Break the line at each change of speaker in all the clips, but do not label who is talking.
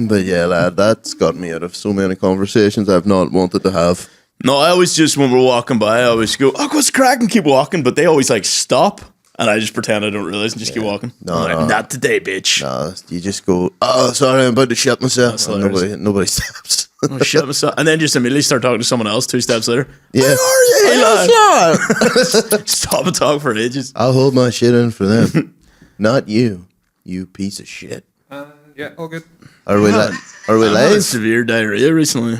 But yeah, lad, that's got me out of so many conversations I've not wanted to have.
No, I always just, when we're walking by, I always go, oh, what's crack, and keep walking, but they always like stop, and I just pretend I don't realize and just keep walking. No, not today, bitch.
No, you just go, oh, sorry, I'm about to shit myself. Nobody stops.
Oh, shit myself. And then just immediately start talking to someone else 2 steps later.
Yeah.
Where are you? Hey, stop and talk for ages.
I'll hold my shit in for them. Not you piece of shit.
Yeah, all good.
Are we live?
Had severe diarrhea recently.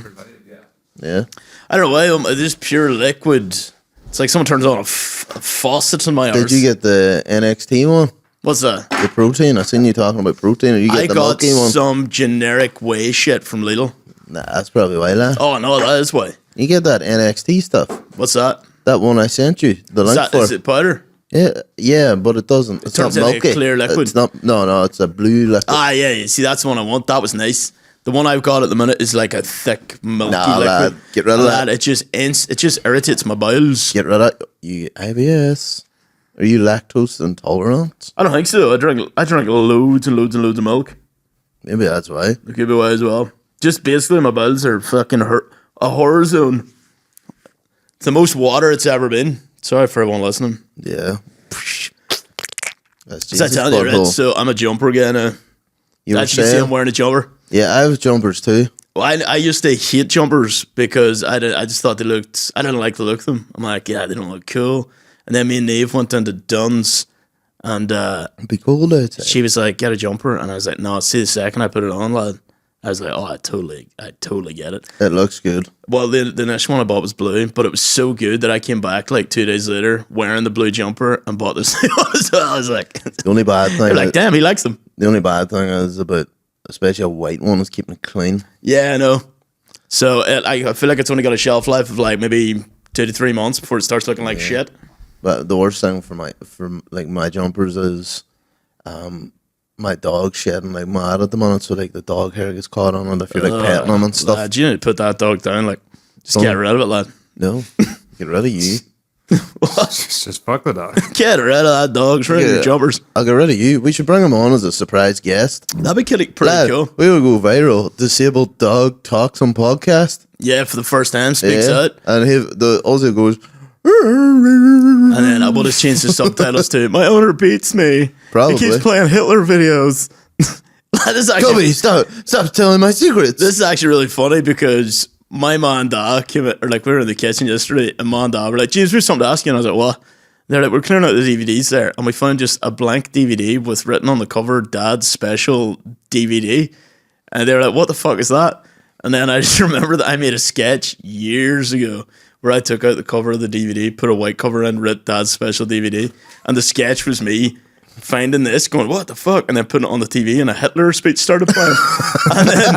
Yeah.
I don't know why. This pure liquid. It's like someone turns on a faucet in my arse.
Did you get the NXT one?
What's that?
The protein. I seen you talking about protein. Or you get the milky one?
I got some generic whey shit from Lidl.
Nah, that's probably why, lad.
Oh no, that is why.
You get that NXT stuff.
What's that?
That one I sent you. The link for.
Is it powder?
Yeah, but it doesn't. It's
turns
not milky.
Into a clear liquid.
It's not. No, it's a blue liquid.
Ah, yeah. See, that's the one I want. That was nice. The one I've got at the minute is like a thick, milky liquid.
Lad, get rid of that.
It just irritates my bowels.
Get rid of you. IBS. Are you lactose intolerant?
I don't think so. I drink loads and loads and loads of milk.
Maybe that's why.
It could be why as well. Just basically, my bowels are fucking a horror zone. It's the most water it's ever been. Sorry for everyone listening.
Yeah.
That's I telling you, right? So I'm a jumper again.
You
can see I'm wearing a jumper.
Yeah, I have jumpers too.
Well, I used to hate jumpers because I just thought they looked. I didn't like the look of them. I'm like, yeah, they don't look cool. And then me and Neve went into Dunn's, and
it'd be cold outside.
She was like, get a jumper, and I was like, no. See, the second I put it on, lad, I was like, oh, I totally get it.
It looks good.
Well, the next one I bought was blue, but it was so good that I came back like 2 days later wearing the blue jumper and bought this. So I was like,
the only bad thing.
You're like, damn, he likes them.
The only bad thing is about, especially a white one, is keeping it clean.
Yeah, I know. So I feel like it's only got a shelf life of like maybe 2 to 3 months before it starts looking like shit.
But the worst thing for my jumpers is, my dog shedding like mad at the moment, so like the dog hair gets caught on it if you're like petting them and stuff.
Lad, you need to put that dog down, like just get rid of it, lad.
No, get rid of you.
What?
Just fuck the dog.
Get rid of that dog. It's rid of your jumpers.
I'll get rid of you. We should bring him on as a surprise guest.
That'd be pretty cool.
We would go viral. Disabled dog talks on podcast.
Yeah, for the first time, speaks out,
and the Aussie goes.
And then I would have changed the subtitles to "My owner beats me."
Probably.
He keeps playing Hitler videos.
Kobe, stop telling my secrets.
This is actually really funny because my mom and dad came in, or like we were in the kitchen yesterday, and mom and dad were like, "James, we have something to ask you." And I was like, "What?" They're like, "We're clearing out the DVDs there, and we found just a blank DVD with written on the cover "Dad's Special DVD," and they were like, "What the fuck is that?" And then I just remember that I made a sketch years ago where I took out the cover of the DVD, put a white cover in, wrote Dad's Special DVD, and the sketch was me finding this, going, what the fuck? And then putting it on the TV, and a Hitler speech started playing. And then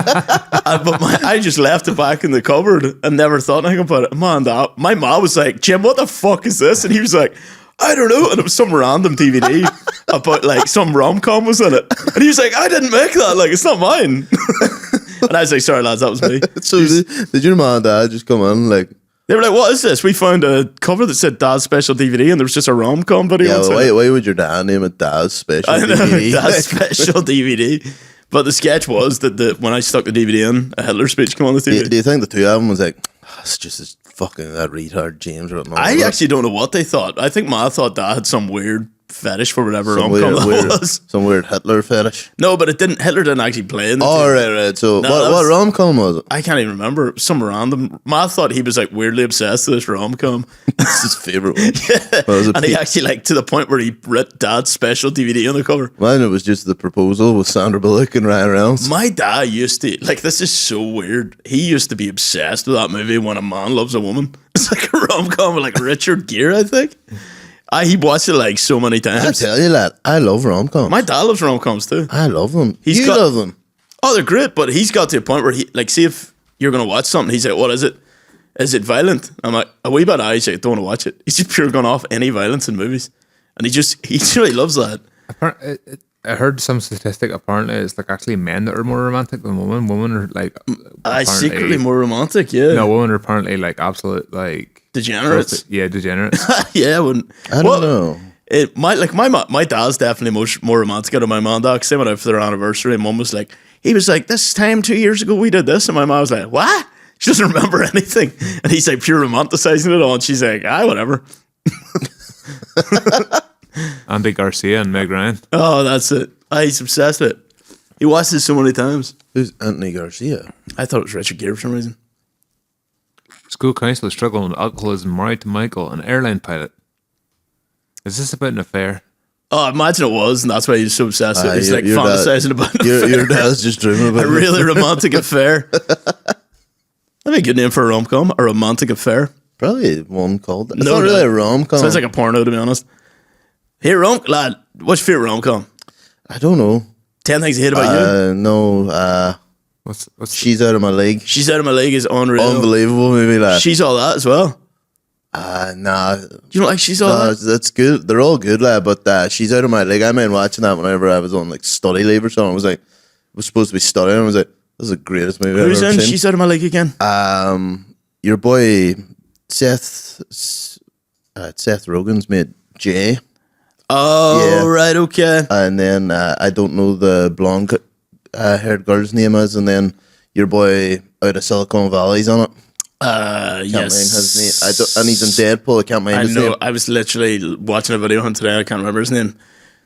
I just left it back in the cupboard and never thought anything about it. My mom was like, Jim, what the fuck is this? And he was like, I don't know. And it was some random DVD about like some rom-com was in it. And he was like, I didn't make that. Like, it's not mine. And I was like, sorry, lads, that was me.
So did your mom and dad just come on like,
they were like, what is this? We found a cover that said Dad's Special DVD and there was just a rom-com video.
Yeah, why would your dad name it Dad's Special DVD?
Dad's Special DVD. But the sketch was that when I stuck the DVD in, a Hitler speech came on the TV.
Do you think the two of them was like, it's just this fucking that retard James written on
I actually don't know what they thought. I think Ma thought Dad had some weird fetish for whatever rom-com that was.
Some weird Hitler fetish.
No, but Hitler didn't actually play in the
right. So what rom-com was it?
I can't even remember. Some random. Ma thought he was like weirdly obsessed with this rom-com.
It's his favourite one.
Yeah. And he actually like to the point where he wrote Dad's Special DVD on the cover.
Mine, it was just The Proposal with Sandra Bullock and Ryan Reynolds.
My dad used to, like, this is so weird. He used to be obsessed with that movie, When a Man Loves a Woman. It's like a rom-com with like Richard Gere, I think. He watched it like so many times.
I tell you that I love rom-coms.
My dad loves rom-coms too.
I love them. You love them.
Oh, they're great, but he's got to a point where he like, see if you're gonna watch something, he's like, what is it? Is it violent? I'm like, a wee bit. He's like, don't want to watch it. He's just pure gone off any violence in movies, and he really loves that.
I heard some statistic. Apparently, it's like actually men that are more romantic than women. Women are like
secretly more romantic. Yeah,
no, women are apparently like absolute like
degenerates.
Yeah, degenerates.
Yeah, I wouldn't.
I don't know.
My dad's definitely much more romantic than my mom and dad. 'Cause they went out for their anniversary, and mum was like, he was like, this time 2 years ago we did this, and my mom was like, what? She doesn't remember anything, and he's like pure romanticizing it all, and she's like, whatever.
Andy Garcia and Meg Ryan.
Oh, that's it. He's obsessed with it. He watched it so many times.
Who's Anthony Garcia?
I thought it was Richard Gere for some reason.
School counselor struggling with alcoholism, married to Michael, an airline pilot. Is this about an affair?
Oh, I imagine it was, and that's why he's so obsessed with it. He's like
your
fantasizing about an affair.
Your dad's just dreaming about
A really romantic affair. That'd be a good name for a rom-com, a romantic affair.
Probably one called. It's
No
not really
doubt.
a rom-com.
Sounds like a porno, to be honest. Hey, lad, what's your favorite rom-com?
I don't know.
10 Things I Hate About You.
No.
What's
She's Out of My League.
She's Out of My League is unreal.
Unbelievable movie, lad.
She's all that as well.
Nah.
You don't like She's all
No,
that?
that's good. They're all good, lad. But She's Out of My League. I remember watching that whenever I was on like study leave or something. I was supposed to be studying. I was like, this is the greatest movie
Who's
I've ever
in
seen.
She's Out of My League again?
Your boy Seth Rogen's mate Jay,
Oh,
yeah.
right, okay.
and then I don't know the blonde haired girl's name is, and then your boy out of Silicon Valley's on it. Can't mind his name. And he's in Deadpool. I can't mind
I
his
know.
name.
I was literally watching a video on today. I can't remember his name.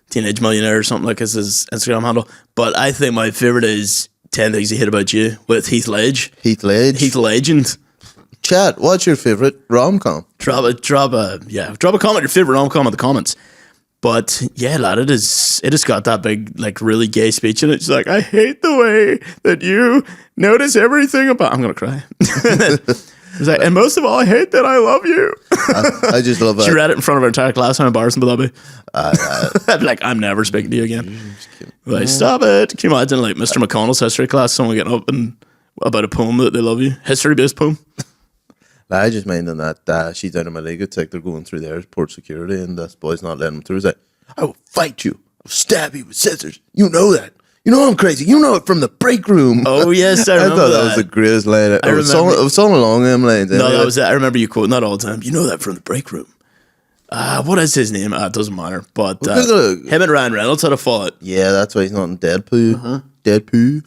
Teenage Millionaire or something like his Instagram handle. But I think my favorite is 10 Things I Hate About You with Heath Ledge.
Heath Ledge.
Heath Legend.
Chat. What's your favorite rom-com?
Drop a comment. Your favorite rom-com in the comments. But yeah, lad, it has got that big, like, really gay speech in it. She's like, I hate the way that you notice everything about. I'm gonna cry. It's like, and most of all, I hate that I love you.
I just love that.
She read it in front of her entire class. How embarrassing would that be? I'd be like, I'm never speaking to you again. Like, stop it. Can you imagine, like, Mr. McConnell's history class, someone getting up and about a poem that they love you? History-based poem.
I just mind in that She's Out of My League. It's like they're going through the airport security, and this boy's not letting them through. He's like, I will fight you. I'll stab you with scissors. You know that. You know I'm crazy. You know it from the break room.
Oh, yes, I remember
thought that was the greatest line. It was something along them lines.
No, that was it. I remember you quoting that all the time. You know that from the break room. What is his name? It doesn't matter. But him and Ryan Reynolds had a fight.
Yeah, that's why he's not in Deadpool.
Uh-huh.
Deadpool.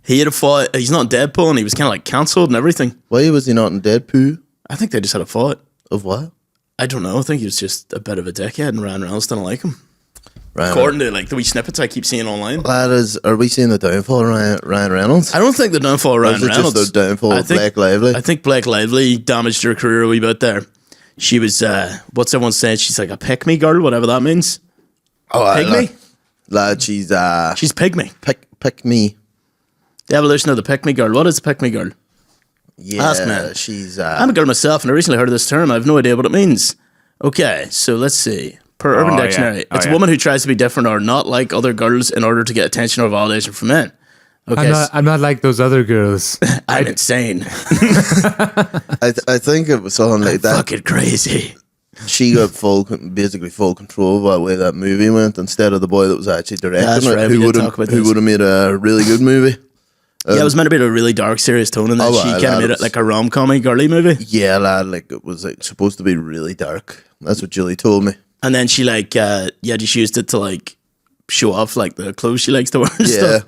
He had a fight. He's not in Deadpool, and he was kind of like cancelled and everything.
Why was he not in Deadpool?
I think they just had a fight.
Of what?
I don't know. I think he was just a bit of a dickhead, and Ryan Reynolds didn't like him.
Ryan,
According to like the wee snippets I keep seeing online.
are we seeing the downfall of Ryan Reynolds?
I don't think the downfall of
Or
Ryan
is it
Reynolds.
just the downfall of Blake Lively?
I think Blake Lively damaged her career a wee bit there. She was, what's everyone saying? She's like a pick-me girl, whatever that means. Pygmy?
Lad, she's
pygmy.
pick me.
The evolution of the pick-me girl. What is a pick-me girl?
Yeah,
Ask me.
she's
I'm a girl myself, and I recently heard of this term. I have no idea what it means. Okay, so let's see. Per Urban
yeah.
Dictionary,
Oh,
it's
yeah.
a woman who tries to be different or not like other girls in order to get attention or validation from men. Okay,
I'm not like those other girls.
I'm insane.
I think it was something like that.
Fucking crazy.
She got basically full control of the way that movie went, instead of the boy that was actually directing
That's
it,
right, we
who
did talk about
would
this.
have made a really good movie.
Yeah, it was meant to be a really dark, serious tone, and then
Oh,
she
well,
kind of
that
made it
was-
like a rom-commy girly movie.
Yeah, lad, like it was like supposed to be really dark. That's what Julie told me.
And then she like, just used it to like show off like the clothes she likes to wear and
Yeah,
stuff.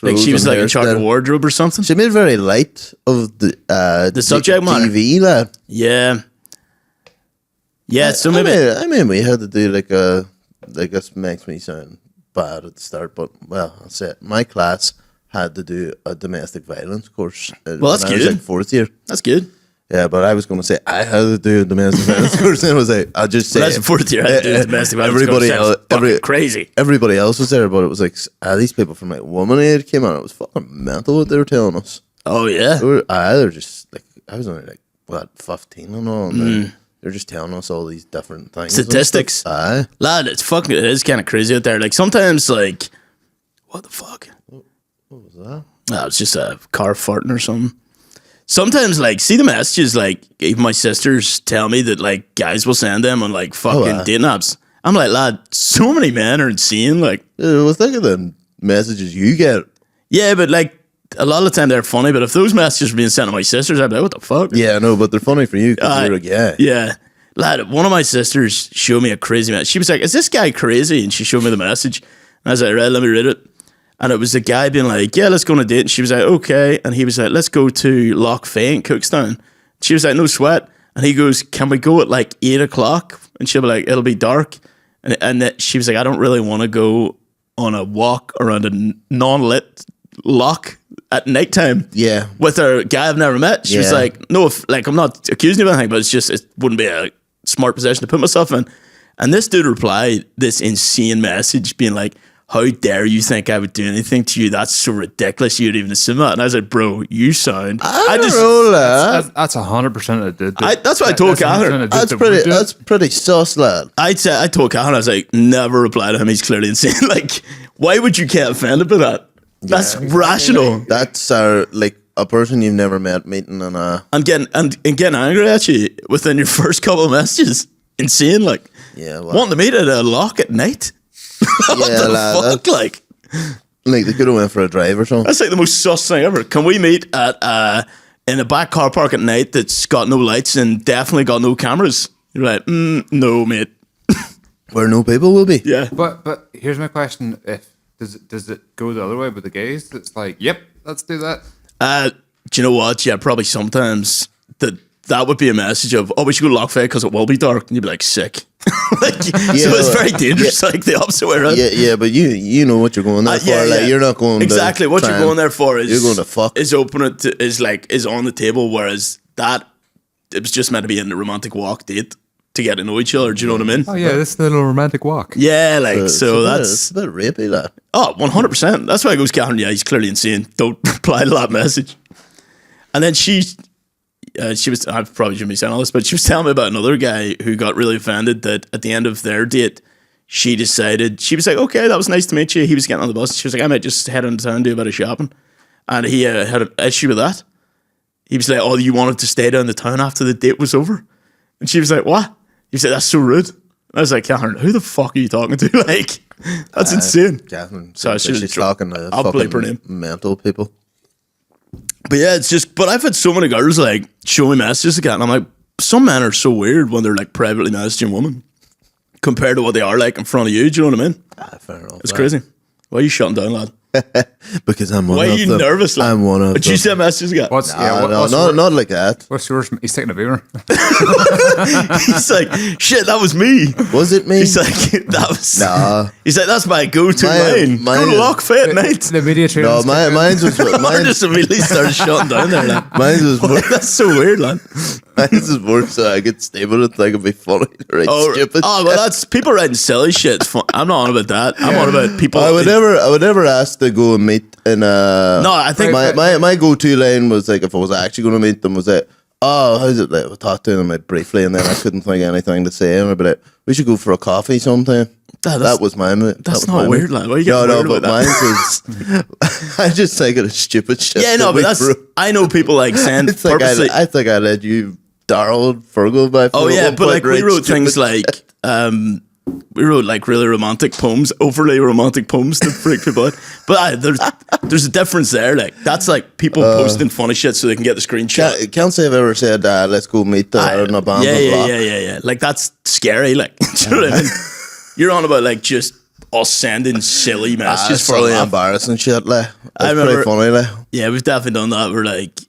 Like she
clothes
was
and
like in charge of
hairstyle.
wardrobe or something.
She made very light of the
subject matter.
TV, lad.
Yeah. Yeah, so maybe
I mean, we had to do like this makes me sound bad at the start, but well, I'll say it. My class had to do a domestic violence course.
Well, that's
when I was
good.
like fourth year.
that's good.
Yeah, but I was going to say I had to do a domestic violence course, and I was like, I'll just say
Well, that's the fourth year I had to do domestic violence.
Everybody
course.
else,
Sounds fucking crazy.
everybody else was there, but it was like these people from like woman aid came on. It was fucking mental what they were telling us.
Oh yeah.
They were just like I was only like what 15 and all, and they're just telling us all these different things, and
Statistics.
stuff. Aye.
Lad, it is kind of crazy out there. Like sometimes like what the fuck?
What was that?
Oh, it's just a car farting or something. Sometimes, like, see the messages, like, even my sisters tell me that, like, guys will send them on, like, fucking dating apps. I'm like, lad, so many men are insane. Like,
Well, think of the messages you get.
yeah, but, like, a lot of the time they're funny, but if those messages were being sent to my sisters, I'd be like, what the fuck?
Yeah, no, but they're funny for you because you're a guy.
Yeah. Lad, one of my sisters showed me a crazy message. She was like, is this guy crazy? And she showed me the message. And I was like, right, let me read it. And it was a guy being like, yeah, let's go on a date. And she was like, okay. And he was like, let's go to Loch Fay in Cookstown. She was like, no sweat. And he goes, can we go at like 8 o'clock? And she'll be like, it'll be dark. And that she was like, I don't really want to go on a walk around a non-lit loch at nighttime.
Yeah.
With a guy I've never met. She was
Yeah.
like, no, like, I'm not accusing you of anything, but it's just, it wouldn't be a smart position to put myself in. And this dude replied this insane message being like, how dare you think I would do anything to you? That's so ridiculous. You'd even assume that. And I was like, bro, you sound.
I don't know, lad.
That's 100% it did.
That's what I told Catherine.
That's pretty sus, lad.
I told Catherine, I was like, never reply to him. He's clearly insane. Like, why would you get offended by that? That's rational.
That's like a person you've never met meeting in a.
And getting angry at you within your first couple of messages. Insane, like.
Yeah, well,
wanting to meet at a loch at night. What
yeah,
the
lad,
fuck, like
they could have went for a drive or something.
that's like the most sus thing ever. Can we meet at in a back car park at night that's got no lights and definitely got no cameras? You're like, no, mate.
Where no people will be.
Yeah,
But here's my question: does it go the other way with the gays? It's like, yep, let's do that.
do you know what? Yeah, probably sometimes that would be a message of, oh, we should go to Loch Fay because it will be dark, and you'd be like, sick. Like, so it's very dangerous, like the opposite way around.
Yeah, but you know what you're going there for. Like, you're not going
exactly
to
what you're going there for is
you're going to fuck.
Is open it to, is on the table, whereas that it was just meant to be in a romantic walk date to get to know each other. Do you know what I mean?
Oh yeah, this little romantic walk.
Yeah, like so
it's
that's
a bit rapey, lad.
100%. That's why I goes, Catherine. Yeah, he's clearly insane. Don't reply to that message. And then she was, I probably shouldn't be saying all this, but she was telling me about another guy who got really offended that at the end of their date, she decided, she was like, okay, that was nice to meet you. He was getting on the bus. She was like, I might just head into town and do a bit of shopping. And he had an issue with that. He was like, oh, you wanted to stay down the town after the date was over? And she was like, what? He said, that's so rude. I was like, Catherine, who the fuck are you talking to? Like, that's insane.
Catherine,
So I
she's talking to
I'll bleep her name.
mental people.
But yeah, it's just, but I've had so many girls like show me messages again, and I'm like, some men are so weird when they're like privately messaging women compared to what they are like in front of you. Do you know what I mean?
Fair enough.
It's crazy. Why are you shutting down, lad?
Because I'm one
Why
of
are you
them.
nervous, lad?
I'm one of
But you
them.
send messages again.
What's
Not like that.
What's yours? He's taking a beaver.
He's like, shit, that was me.
Was it me?
He's like, that was.
Nah.
He's like, that's my go-to line.
mine
Go to
is-
Loch Fay at night.
The media trainer.
No, mine's was
I
mine,
just immediately started shutting down there, lad.
mine's was more,
That's so weird, lad.
mine's was more so I could stay with it like it'd be funny to write stupid.
well, that's people writing silly shit. It's fun. I'm not on about that. I'm on about people.
I would never ask to go and meet in a.
No, I think
my go-to line was like if I was actually going to meet them was like, oh, how's it like? We'll talk to them like, briefly, and then I couldn't think of anything to say, and I'd be like, we should go for a coffee sometime. That was my.
That's not weird, lad. Why are you getting weird
but
about that?
mine was. I just think of stupid shit.
Yeah, no,
that
but
we
that's.
wrote.
I know people like saying
It's like
purposely.
I think I let you Daryl and Fergal by.
Oh yeah, but like we
write
wrote things
stupid
like we wrote like really romantic poems, overly romantic poems to freak people out. But there's a difference there. Like that's like people posting funny shit so they can get the screenshot.
Can't say I've ever said let's go meet an abandoned block.
Yeah. Like that's scary. Like, do you know what I mean? You're on about like just us sending silly messages
It's
for a
really
laugh.
embarrassing shit. Like
I
it's
remember-
pretty funny. Like
Yeah, we've definitely done that. We're like,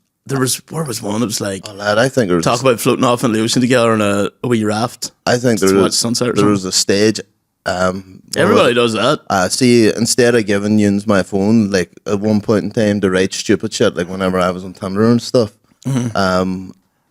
where was one that was like,
oh, lad, I think there was
talk about floating off in the ocean together on a wee raft.
I think
to
there
watch
was
sunset or
there was a stage.
Everybody does that.
See, instead of giving you my phone, like at one point in time to write stupid shit, like whenever I was on Tinder and stuff,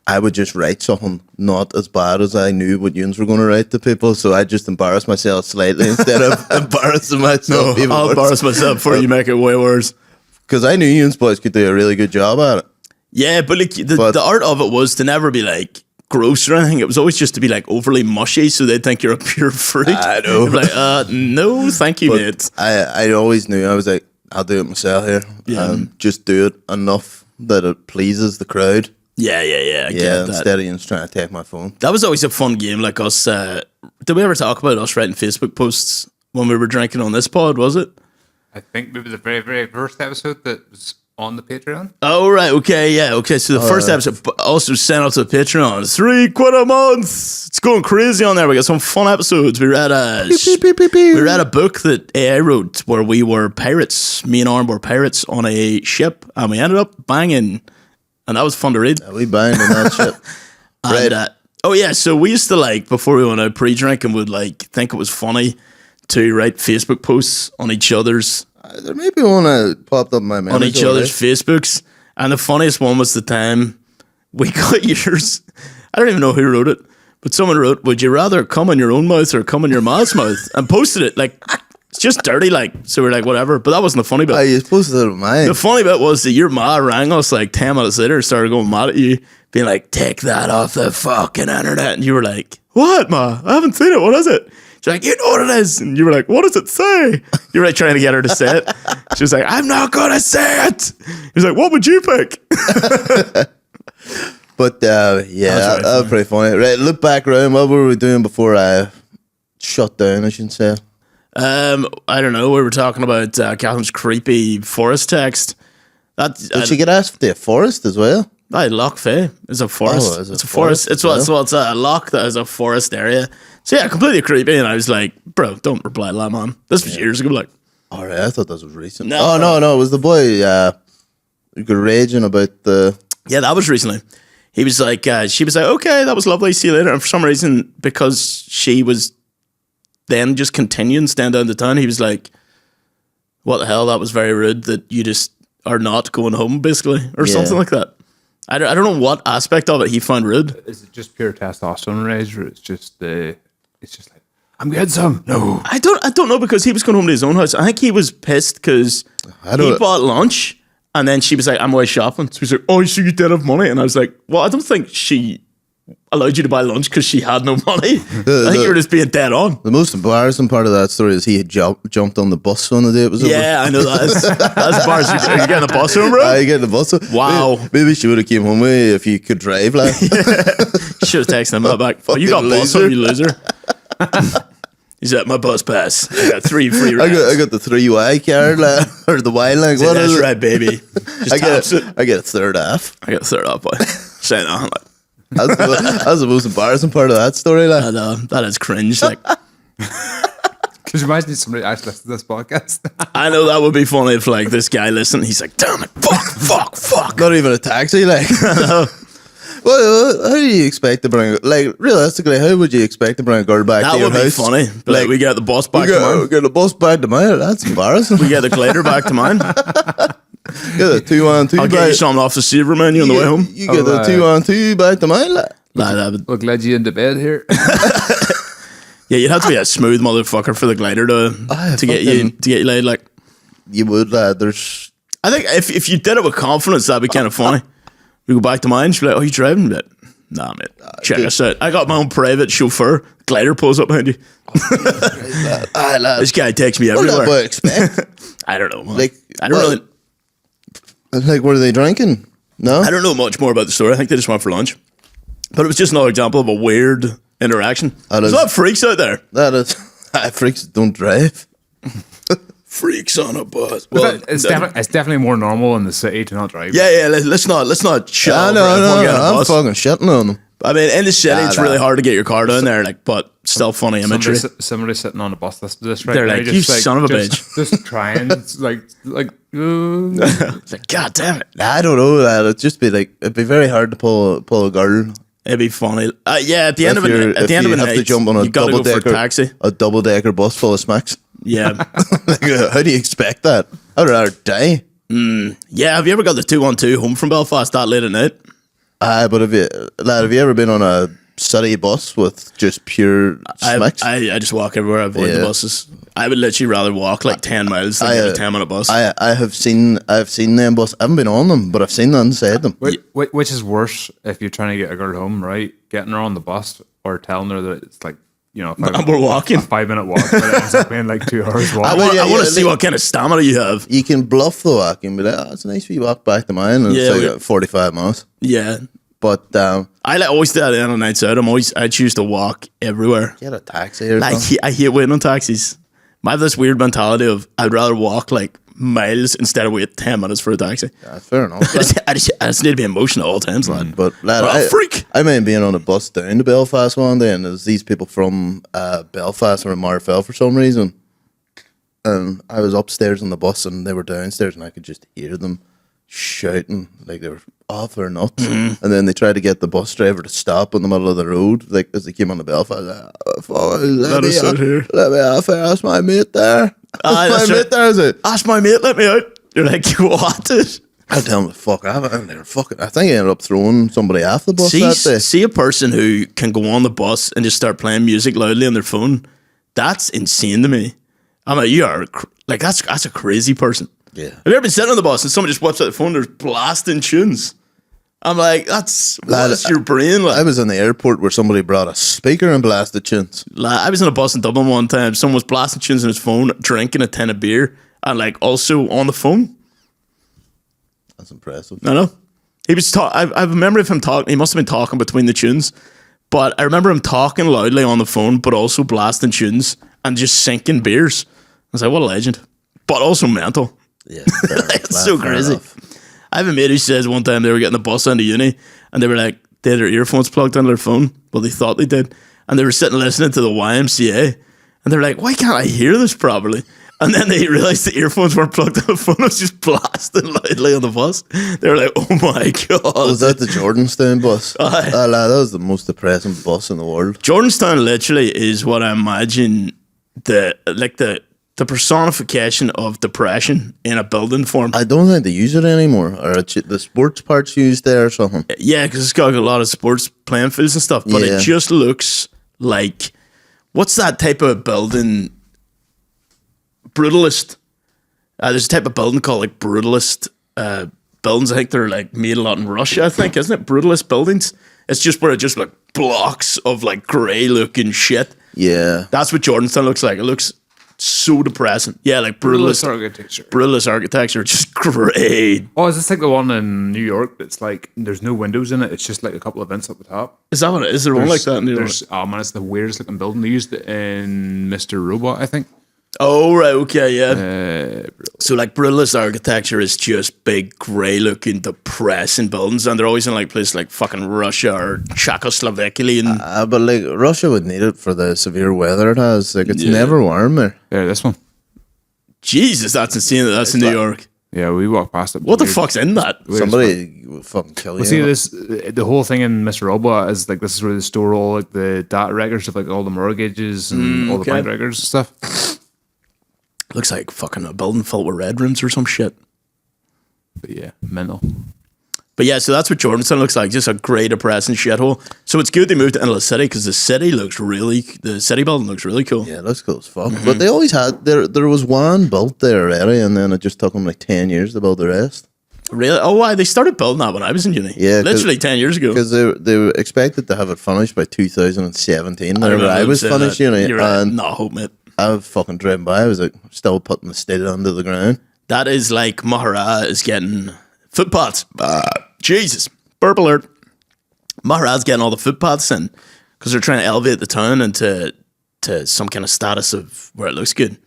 I would just write something not as bad as I knew what yous were going to write to people. So I just embarrass myself slightly instead of embarrassing myself. even
I'll
worse.
embarrass myself before you make it way worse.
Because I knew yous boys could do a really good job at it.
Yeah, but like
But-
the art of it was to never be like gross or anything. It was always just to be like overly mushy, so they'd think you're a pure freak.
I know.
You'd be like, no, thank you, mate.
I always knew, I was like, I'll do it myself here.
Yeah.
Just do it enough that it pleases the crowd.
Yeah. I
Yeah,
get that.
instead of you trying to take my phone.
That was always a fun game. Like us, did we ever talk about us writing Facebook posts when we were drinking on this pod? Was it?
I think maybe the very, very first episode that was on the Patreon.
Oh, right. Okay. Yeah. Okay. So the first episode also sent out to the Patreon. £3 a month. It's going crazy on there. We got some fun episodes. We read a book that AI wrote where we were pirates. Me and Arm were pirates on a ship, and we ended up banging, and that was fun to read.
We banged on that shit. Right.
And, so we used to, like, before we went out pre-drink, and would, like, think it was funny to write Facebook posts on each other's
There may be one that popped up in my memory.
on each other's Facebooks. And the funniest one was the time we got yours. I don't even know who wrote it, but someone wrote, "Would you rather come in your own mouth or come in your ma's mouth?" And posted it. Like, it's just dirty, like, so we're like, whatever. But that wasn't the funny bit.
You posted it on mine.
The funny bit was that your ma rang us like 10 minutes later and started going mad at you, being like, "Take that off the fucking internet." And you were like, "What, ma? I haven't seen it. What is it?" She's like, "You know what it is." And you were like, "What does it say?" You were like trying to get her to say it. She was like, "I'm not going to say it." He was like, "What would you pick?"
But that was pretty funny. Right, look back around. What were we doing before I shut down, I should say?
I don't know. We were talking about Catherine's creepy forest text.
Did she get asked for the forest as well?
Loch Fay is a forest.
Oh,
it's a forest. It's a loch that is a forest area. So yeah, completely creepy. And I was like, "Bro, don't reply to that, man." This was years ago. Like,
all right, I thought this was recent.
No.
No, it was the boy raging about the.
Yeah, that was recently. He was like, she was like, "Okay, that was lovely. See you later." And for some reason, because she was then just continuing staying down the town, he was like, "What the hell? That was very rude that you just are not going home," basically, or something like that. I don't know what aspect of it he found rude.
Is it just pure testosterone rage, or it's just like, "I'm getting some"? No,
I don't know, because he was going home to his own house. I think he was pissed because he bought lunch, and then she was like, "I'm away shopping." So he's like, "Oh, so you did have money?" And I was like, "Well, I don't think she allowed you to buy lunch because she had no money." I think you were just being dead on.
The most embarrassing part of that story is he had jumped on the bus on the day it was over.
Yeah, I know that's embarrassing. Are you getting the bus home, bro?
You getting the bus home?
Wow.
Maybe she would have came home with you if you could drive, like.
Should have texted him back. "Oh, you got bus home, you loser." He's at my bus pass. I got 3 free rides.
I got the 3Y card, like, or the Y line. What
That's
is it?
right, baby. Just
I get a third half.
I got a third off, boy. Saying on, like,
That's the most embarrassing part of that story, like.
I know, that is cringe. Like,
Could you imagine if somebody actually listened to this podcast?
I know that would be funny if, like, this guy listened. He's like, "Damn it, fuck."
Not even a taxi, like. Well, how do you expect to bring, like, realistically, how would you expect to bring a girl back
That
to your
would be
house?
funny. But, like, we get the bus back
We
to mine.
get the bus back to mine. That's embarrassing.
We get the glider back to mine.
Get the 2-on-2
I'll get you something off the Saver menu on the way home.
You get the 2-on-2 back to mine, like.
We'll glad you into bed here.
Yeah, you'd have to be a smooth motherfucker for the glider to get you laid. Like,
You would, there's.
I think if you did it with confidence, that'd be kind of funny. We go back to mine. She'd be like, "Oh, you driving?" But nah, mate. Check us out. I got my own private chauffeur. Glider pulls up behind you. This guy takes me
What did that
everywhere.
boy expect?
I don't know, man.
Like,
I don't really.
Like, what are they drinking? No?
I don't know much more about the story. I think they just went for lunch. But it was just another example of a weird interaction. There's a lot of freaks out there.
That is. Freaks don't drive.
Freaks on a bus. Well,
It's definitely more normal in the city to not drive.
yeah. Let's not shit
I
over
know,
everyone getting a
I'm
bus.
fucking shitting on them.
I mean, in the city, it's really hard to get your car down there. Like, but still funny imagery.
Somebody sitting on a bus this right
They're
now,
like,
just
"You son of a bitch."
Just trying,
It's like, God damn it.
I don't know. It'd just be like, it'd be very hard to pull a girl.
It'd be funny. Yeah, at the end of it,
If you have to jump on a
you gotta go for a taxi.
double decker bus full of smacks.
Yeah.
Like, how do you expect that? I'd rather die.
Yeah, have you ever got the 212 home from Belfast that late at night?
But have you ever been on a city bus with just pure smacks?
I just walk everywhere. I avoid the buses. I would literally rather walk like 10 miles than get a 10-minute bus.
I've seen them bus. I haven't been on them, but I've seen them inside them.
Which is worse if you're trying to get a girl home, right? Getting her on the bus or telling her that it's like,
we're walking.
a 5-minute walk, but it ends up being like 2 hours walk.
I want to see what kind of stamina you have.
You can bluff the walk and be like, "Oh, it's nice we walk back to mine," and it's like 45 miles.
Yeah.
But
I always do that on the nights out. I choose to walk everywhere.
get a taxi or
I
something.
hate waiting on taxis. I have this weird mentality of I'd rather walk like miles instead of wait 10 minutes for a taxi.
Yeah, fair enough.
I just need to be emotional at all times, lad.
But lad,
I'm a freak.
I remember being on a bus down to Belfast one day, and there's these people from Belfast or Maree for some reason. And I was upstairs on the bus, and they were downstairs, and I could just hear them shouting like they were off their nuts. And then they tried to get the bus driver to stop in the middle of the road, like as they came on the Belfast. Let me
us out here.
Let me off here. That's my mate there. That's
that's
my
right.
mate there, is it?
Ask my mate, let me out. You're like, what?
I tell him to fuck off, and they're fucking. I think I ended up throwing somebody off the bus that day.
See a person who can go on the bus and just start playing music loudly on their phone. That's insane to me. I'm like, you are like that's a crazy person.
Yeah.
Have you ever been sitting on the bus and someone just whips out the phone? They're blasting tunes. I'm like, what's your brain like?
I was in the airport where somebody brought a speaker and blasted tunes.
I was in a bus in Dublin one time. Someone was blasting tunes on his phone, drinking a tin of beer, and like also on the phone.
That's impressive.
I know. He was I have a memory of him talking. He must have been talking between the tunes, but I remember him talking loudly on the phone, but also blasting tunes and just sinking beers. I was like, what a legend, but also mental.
Yeah,
It's so crazy. I have a mate who says one time they were getting the bus into uni and they were like, they had their earphones plugged into their phone. Well, they thought they did. And they were sitting listening to the YMCA and they were like, why can't I hear this properly? And then they realized the earphones weren't plugged in the phone. It was just blasting loudly on the bus. They were like, oh my God.
Was that the Jordanstown bus?
Aye.
Lad, that was the most depressing bus in the world.
Jordanstown literally is what I imagine the personification of depression in a building form.
I don't think they use it anymore. Or the sports parts used there or something.
Yeah, because it's got a lot of sports playing fields and stuff, but
Yeah.
it just looks like, what's that type of building? Brutalist. There's a type of building called like brutalist buildings. I think they're like made a lot in Russia, I think, isn't it? Brutalist buildings. It's just where it just like blocks of like grey looking shit.
Yeah.
That's what Jordanstown looks like. It looks so depressing. Yeah, like brutalist
architecture.
Brutalist architecture, just great.
Oh, is this like the one in New York that's like there's no windows in it? It's just like a couple of vents up the top.
Is that what it is? Is there one like that in New York?
There's oh man, it's the weirdest looking building. They used it in Mr. Robot, I think.
Oh, right, okay, yeah. So, like, brutalist architecture is just big, grey-looking, depressing buildings, and they're always in, like, places like fucking Russia or Czechoslovakia. And
But, like, Russia would need it for the severe weather it has. Like, it's never warm there.
Yeah, this one.
Jesus, that's insane that that's in New York.
Yeah, we walked past it.
What the fuck's in that?
Somebody will fucking kill you.
Well, see, the whole thing in Mr. Robot is, like, this is where they store all, like, the data records of, like, all the mortgages and all the bank records and stuff.
Looks like fucking a building filled with red rooms or some shit.
But yeah, mental.
But yeah, so that's what Jordanstown looks like. Just a grey, depressing shithole. So it's good they moved into the city because the city building looks really cool.
Yeah, it looks cool as fuck. But they always had, there was one built there already, and then it just took them like 10 years to build the rest.
Really? Oh, why? They started building that when I was in uni.
Yeah.
Literally 10 years ago.
Because they were expected to have it finished by 2017. Whenever I was finished uni.
You're right.
And
No, hope, mate.
I was fucking driven by. I was like, still putting the steel under the ground.
That is like Maree is getting footpaths. Jesus. Burp alert. Maree's getting all the footpaths in because they're trying to elevate the town into some kind of status of where it looks good.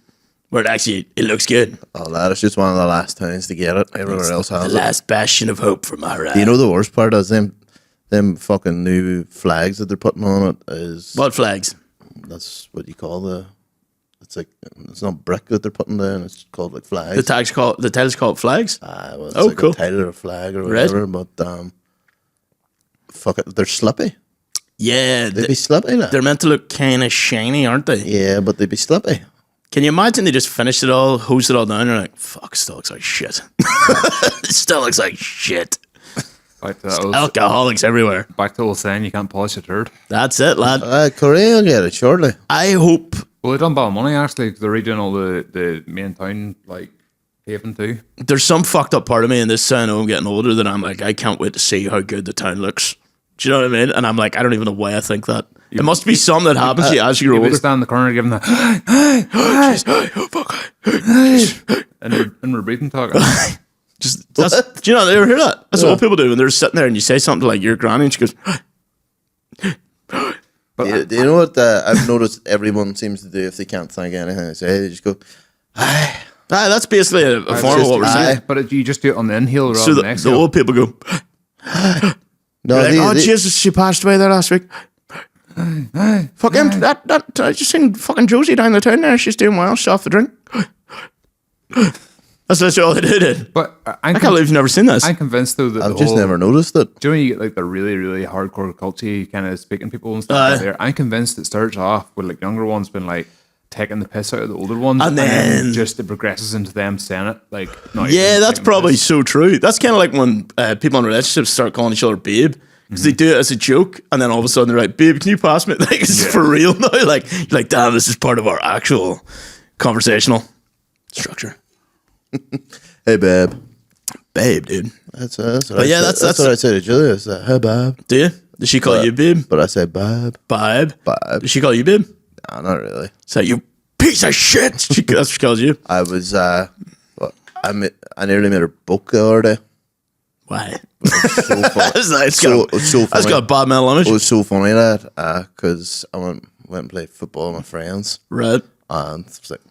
Where it looks good.
Oh, lad, it's just one of the last towns to get it. Everywhere else has
The
it.
last bastion of hope for Maree.
Do you know the worst part is them fucking new flags that they're putting on it is...
What flags?
That's what you call it's like, it's not brick that they're putting down, it's called like flags.
The title's called flags?
Well, it's
Oh,
like
cool.
a title or a flag or whatever, but fuck it, they're slippy.
Yeah.
They'd be slippy, like.
They're meant to look kind of shiny, aren't they?
Yeah, but they'd be slippy.
Can you imagine they just finished it all, hosed it all down, and you're like, fuck, still looks like shit. It still looks like shit.
Back to that old,
Alcoholics everywhere.
back to the old saying, you can't polish a turd.
That's it, lad.
Korea will get it shortly.
I hope.
Well, they've done bad money, actually, 'cause they're redoing all the main town, like, paving too.
There's some fucked up part of me in this town. I'm getting older that I'm like, I can't wait to see how good the town looks. Do you know what I mean? And I'm like, I don't even know why I think that. It must be something that happens to you as you grow
You would
older.
stand in the corner giving the
Oh, fuck.
and we're breathing talk.
Do you know, they ever hear that? That's what old people do when they're sitting there and you say something to like your granny and she goes,
Do you know what I've noticed everyone seems to do if they can't think of anything to say? They just go, aye.
That's basically a form of what we're saying.
But you just do it on the inhale rather
So
than
the
exhale.
old people go,
No,
like,
they-
oh,
they-
Jesus, she passed away there last week. Fucking, I just seen fucking Josie down the town there. She's doing well. She's off the drink. That's literally all they did.
But
I can't believe you've never seen this.
I'm convinced though that
I've
the
just
whole,
never noticed it.
Do you know when you get like the really, really hardcore culty kind of speaking people and stuff out there? I'm convinced it starts off with like younger ones been like taking the piss out of the older ones,
And then-
just it progresses into them saying it like. Not
Yeah,
even
that's
taking the
probably
piss.
so true. That's kind of like when people in relationships start calling each other babe. Because they do it as a joke, and then all of a sudden they're like, "Babe, can you pass me?" Like it's for real now. Like you're like, damn, this is part of our actual conversational structure.
Hey, babe.
Babe, dude.
That's what
But
I
yeah,
said.
that's-
what I say to Julia. Is that, hey, babe.
Do you? Does she call you babe?
But I say babe.
Babe.
Babe.
Does she call you babe?
No, not really.
So you piece of shit. That's what she calls you.
I was, I nearly made her book the other day.
Why?
So fun.
It's like, it's
So-
got,
it's so
that's
funny.
got a bad mental image.
It was so funny that, because I went and played football with my friends,
Right.
and it was like,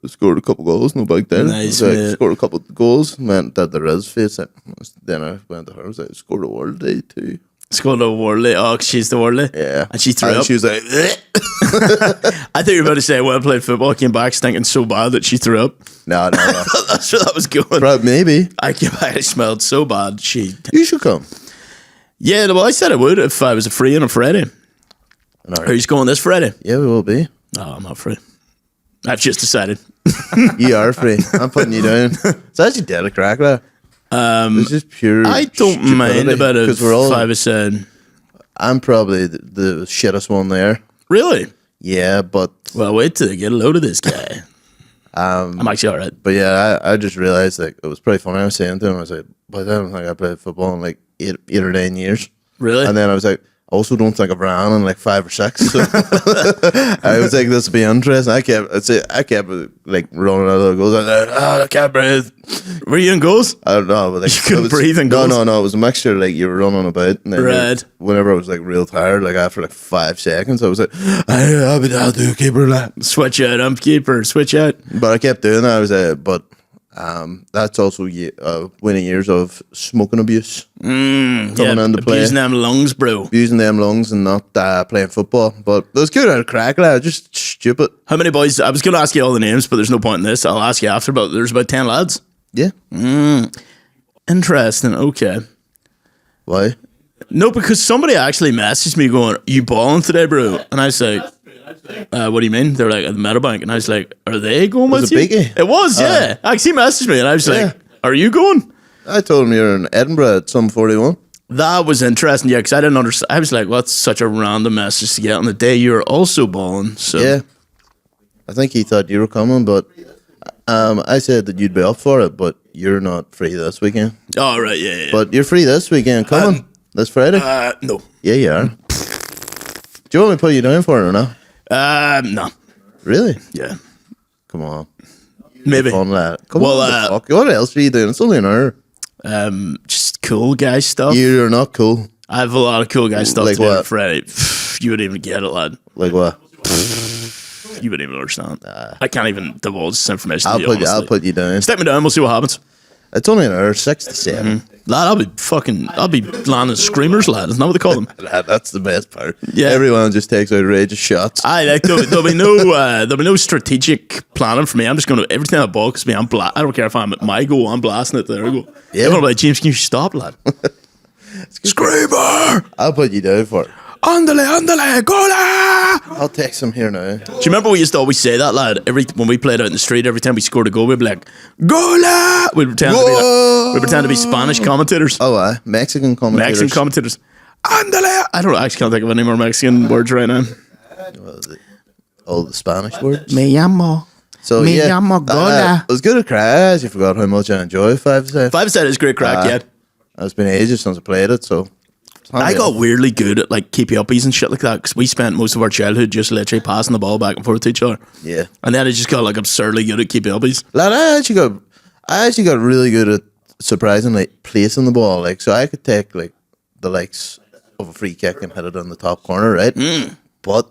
scored a couple goals, no big deal.
Nice,
It was like,
mate.
scored a couple of goals, went did the Riz face. Like, then I went to her, I was like, scored a world day too.
It's called the Worley. Oh, 'cause she's the Worley.
Yeah.
And she threw up.
She was like,
I thought you were about to say, well, I played football, came back stinking so bad that she threw up.
no.
That's where that was going.
But maybe.
I came back, I smelled so bad.
You should come.
Yeah, well, I said I would if I was free on a Friday.
All right.
Are you going this Friday?
Yeah, we will be.
No, I'm not free. I've just decided.
You are free. I'm putting you down. It's actually dead a crack there. It's just pure.
I don't mind about it
because we're all.
if I was saying,
I'm probably the shittest one there.
really?
Yeah, but
Wait till they get a load of this guy. I'm actually all right.
But yeah, I just realized like it was pretty funny. I was saying to him, I was like, by the time I played football in like eight or 9 years.
Really?
And then I was like, I also don't think I've ran in like 5 or 6. So I was like, this would be interesting. I kept like running out of the goals. I was like, I can't breathe.
Were you in goals?
I don't know, but like
You couldn't
it was,
breathe in goals?
No. It was a mixture. Like you were running about, and then
Right.
whenever I was like real tired, like after like 5 seconds, I was like, I'll be down to keeper that.
Switch out, I'm keeper, switch out.
But I kept doing that. I was but that's also winning years of smoking abuse coming into play,
Abusing them lungs, bro.
using them lungs and not playing football. But it was good at a crack, lad. Just stupid.
How many boys? I was going to ask you all the names, but there's no point in this. I'll ask you after. But there's about 10 lads.
Yeah.
Interesting. Okay.
Why?
No, because somebody actually messaged me going, "You balling today, bro?" And I was like, "What do you mean?" They're like at the Meadowbank, and I was like, "Are they going
Was
with
it
you?"
Beaky?
It was, yeah. Actually, he messaged me, and I was
Yeah.
like, "Are you going?"
I told him you're in Edinburgh at some 41.
That was interesting, yeah, because I didn't understand. I was like, "Well, that's such a random message to get on the day you're also balling." So
Yeah. I think he thought you were coming, but I said that you'd be up for it, but you're not free this weekend.
Oh, right, yeah.
But you're free this weekend. Coming this Friday.
No.
Yeah, you are. Do you want me to put you down for it or not?
No.
Really?
Yeah.
Come on.
Maybe.
Fun lad. Come
Well,
on. What the fuck? What else are you doing? It's only an hour.
Just cool guy stuff.
You're not cool.
I have a lot of cool guy stuff
Like
to do on
what?
Friday. You wouldn't even get it, lad.
Like what?
You wouldn't even understand. I can't even divulge this information.
I'll
to you,
put you. I'll
honestly.
put you down.
Step me down. We'll see what happens.
It's only an hour, 6 to 7.
Lad, I'll be landing screamers, lad. Isn't that what they call them?
Lad, that's the best part.
Yeah.
Everyone just takes outrageous shots.
Aye, like there'll be no strategic planning for me. I'm just going to every time I ball, because me, I don't care if I'm at my goal, I'm blasting it. There we go.
Yeah.
Everyone will be like, James, can you stop, lad? Screamer!
I'll put you down for it.
Andale, gola!
I'll text him here now.
Do you remember we used to always say that, lad? When we played out in the street, every time we scored a goal, we'd be like, "Gola!" We'd pretend to be Spanish commentators,
Oh, Mexican commentators.
Mexican commentators. Andale! I actually can't think of any more Mexican words right now.
All the Spanish words.
Me llamo.
So
Me
yeah,
llamo Gola.
it was good at crash. You forgot how much I enjoy 5-7.
5-7 is great crack, yeah.
It's been ages since I played it, so
I got weirdly good at like keepy uppies and shit like that because we spent most of our childhood just literally passing the ball back and forth to each other.
Yeah.
And then I just got like absurdly good at keepy uppies.
Lad, I actually got really good at surprisingly placing the ball. Like, so I could take like the likes of a free kick and hit it in the top corner, right? But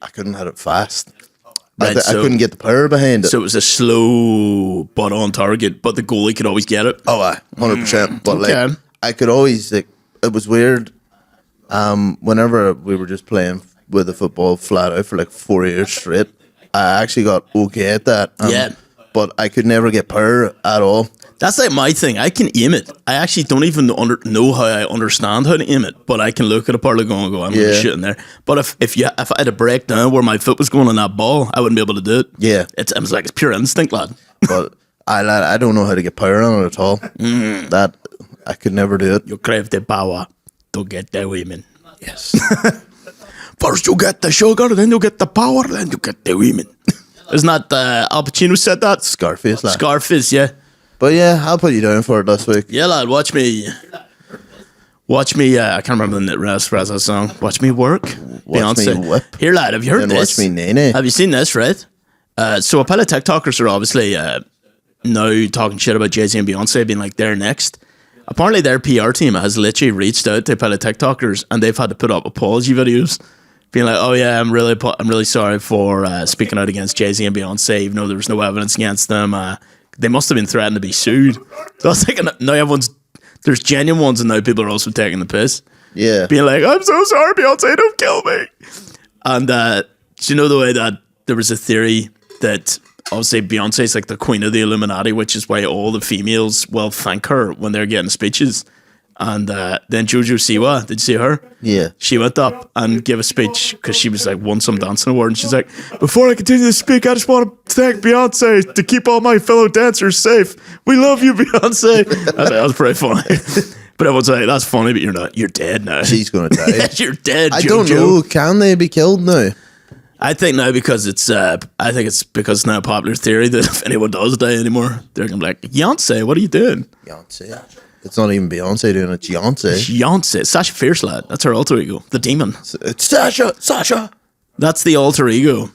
I couldn't hit it fast.
Right,
I couldn't get the power behind it.
So it was a slow but on target, but the goalie could always get it.
Oh, 100%. But
okay.
like, I could always like. It was weird. Whenever we were just playing with the football flat out for like 4 years straight, I actually got okay at that.
Yeah.
But I could never get power at all.
That's like my thing. I can aim it. I actually don't even know how I understand how to aim it, but I can look at a part of the goal and go, I'm going to shoot in there. But if I had to break down where my foot was going on that ball, I wouldn't be able to do it.
Yeah.
It was like it's pure instinct, lad.
But I don't know how to get power on it at all. That I could never do it.
You crave the power to get the women.
Yes.
First you get the sugar, then you get the power, then you get the women. Isn't that Al Pacino said that?
Scarface, lad.
Scarface, yeah.
But yeah, I'll put you down for it this week.
Yeah, lad, watch me, I can't remember the rest of that song. Watch me work.
Watch
Beyonce.
me whip.
Here, lad, have you heard
Then
this?
watch me nay-nay.
Have you seen this, right? So a pile of TikTokers are obviously now talking shit about Jay-Z and Beyonce being like, they're next. Apparently their PR team has literally reached out to a pile of TikTokers and they've had to put up apology videos being like, oh yeah, I'm really sorry for speaking out against Jay-Z and Beyonce, even though there was no evidence against them. They must have been threatened to be sued. So I was thinking, now there's genuine ones and now people are also taking the piss.
Yeah.
Being like, I'm so sorry, Beyonce, don't kill me. And do you know the way that there was a theory that obviously Beyonce's like the queen of the Illuminati, which is why all the females will thank her when they're getting speeches. And then Jojo Siwa, did you see her?
Yeah.
She went up and gave a speech because she was like won some dancing award, and she's like, before I continue to speak, I just want to thank Beyonce to keep all my fellow dancers safe. We love you, Beyonce. I thought that was pretty funny. But everyone's like, that's funny, but you're not. You're dead now.
She's going to die.
You're dead,
I
Jojo.
don't know. Can they be killed now?
I think now because it's now a popular theory that if anyone does die anymore, they're gonna be like, Beyonce, what are you doing?
Beyonce. It's not even Beyonce doing it. Beyonce.
Beyonce, Sasha Fierce, lad. That's her alter ego, the demon.
It's Sasha.
That's the alter ego.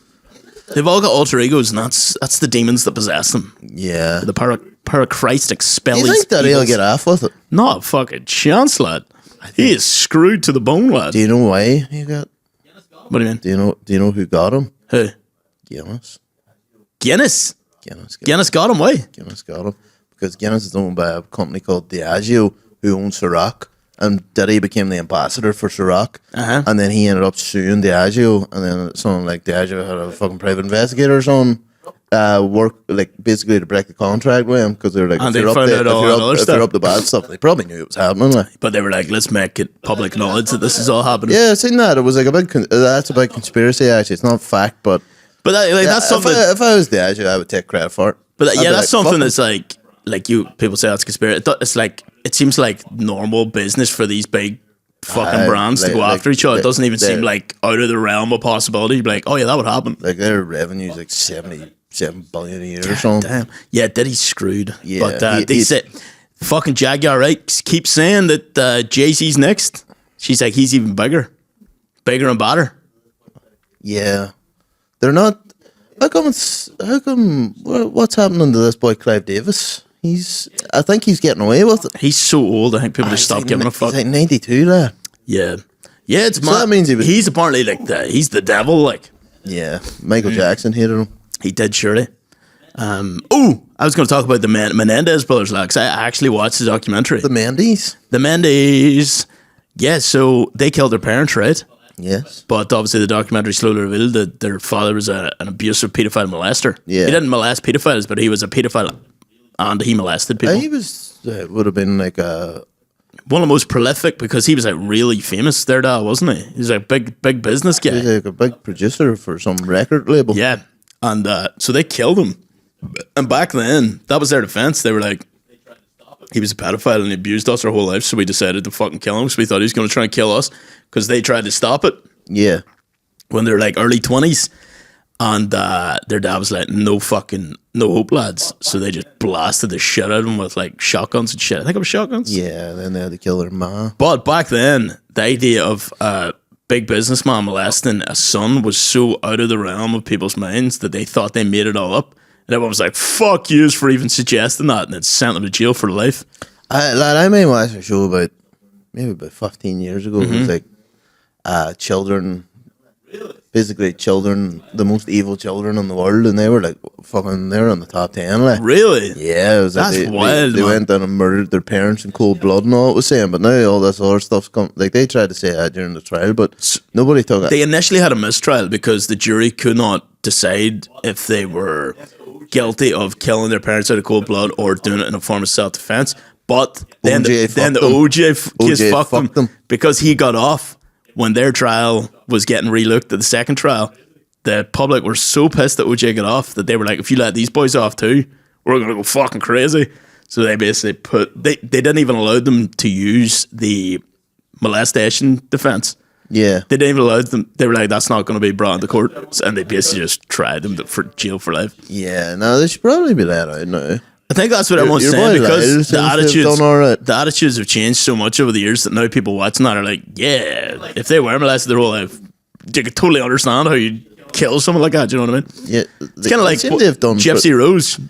They've all got alter egos, and that's the demons that possess them.
Yeah.
The parachristic spellies.
You think that he'll get off with it?
Not a fucking chance, lad. He is screwed to the bone, lad.
Do you know why he got?
What do you mean?
Do you know who got him?
Who?
Guinness.
Guinness got him. Why?
Guinness got him because Guinness is owned by a company called Diageo, who owns Ciroc, and Diddy became the ambassador for Ciroc, and then he ended up suing Diageo, and then someone like Diageo had a fucking private investigator or something work like basically to break the contract with him because they were like,
And they found out all that other
if
stuff.
they're up the bad stuff, they probably knew it was happening. Like.
But they were like, let's make it public knowledge that this is all happening.
Yeah, I seen that. It was like a big. That's a big conspiracy. Actually, it's not fact, but
That's something.
If I was Diageo, I would take credit for it.
But
I'd be
that's
like,
something
fuck
that's like you people say that's conspiracy. It's like it seems like normal business for these big fucking brands to go after each other. It doesn't even seem like out of the realm of possibility. You'd be like, oh yeah, that would happen.
Like their revenue is like 77 billion a year or something.
Damn. Yeah, Diddy's screwed.
Yeah,
But they said fucking Jaguar, right? Keep saying that Jay-Z's next. She's like, he's even bigger and badder.
Yeah, they're not. How come? What's happening to this boy Clive Davis? I think he's getting away with it.
He's so old. I think people just stop giving a fuck.
He's like 92 there.
Yeah. It's
So that means
he's apparently like he's the devil. Like
Yeah, Michael Jackson hated him.
he did surely. I was going to talk about the Menendez brothers, like, 'cause I actually watched the documentary.
The Mendes.
The Menendez. Yeah, so they killed their parents, right?
Yes.
But obviously the documentary slowly revealed that their father was an abusive paedophile molester.
Yeah.
He didn't molest pedophiles, but he was a pedophile and he molested people.
He was would have been like a
One of the most prolific because he was like really famous, their dad, wasn't he? He was like big business guy.
he's like a big producer for some record label.
Yeah. And so they killed him. And back then, that was their defense. They were like, he was a pedophile and he abused us our whole life, so we decided to fucking kill him because we thought he was going to try and kill us because they tried to stop it
Yeah.
when they were like early 20s. And their dad was like, no hope, lads. So they just blasted the shit out of him with like shotguns and shit. I think it was shotguns.
Yeah, then they had to kill their ma.
But back then, the idea of a big businessman molesting a son was so out of the realm of people's minds that they thought they made it all up. And everyone was like, fuck yous for even suggesting that. And it sent them to jail for life.
I made watch a show about 15 years ago. It was like children basically children, the most evil children in the world, and they were like fucking, they're on the top 10. Like,
Really?
yeah, it was like
That's wild,
They
man.
went down and murdered their parents in cold blood and all it was saying. But now all this other stuff's come. Like they tried to say that during the trial, but nobody took it.
They initially had a mistrial because the jury could not decide if they were guilty of killing their parents out of cold blood or doing it in a form of self-defense. But then
OJ
then the
fucked them.
OJ case
OJ
fucked
fucked
them
them.
because he got off when their trial was getting relooked at the second trial. The public were so pissed that OJ got off that they were like, if you let these boys off too, we're going to go fucking crazy. So they basically they didn't even allow them to use the molestation defense.
Yeah,
They didn't even allow them. They were like, that's not going to be brought into court. And they basically just tried them for jail for life.
yeah. No, they should probably be let out now.
I think that's what everyone's
your
saying
boy
because
Lyles
the
seems to have
attitudes,
done all right.
the attitudes have changed so much over the years that now people watching that are like, yeah, if they were molested their whole life, they could totally understand how you kill someone like that. Do you know what I mean?
Yeah,
It's kind of like
seem to have done.
Gypsy Rose.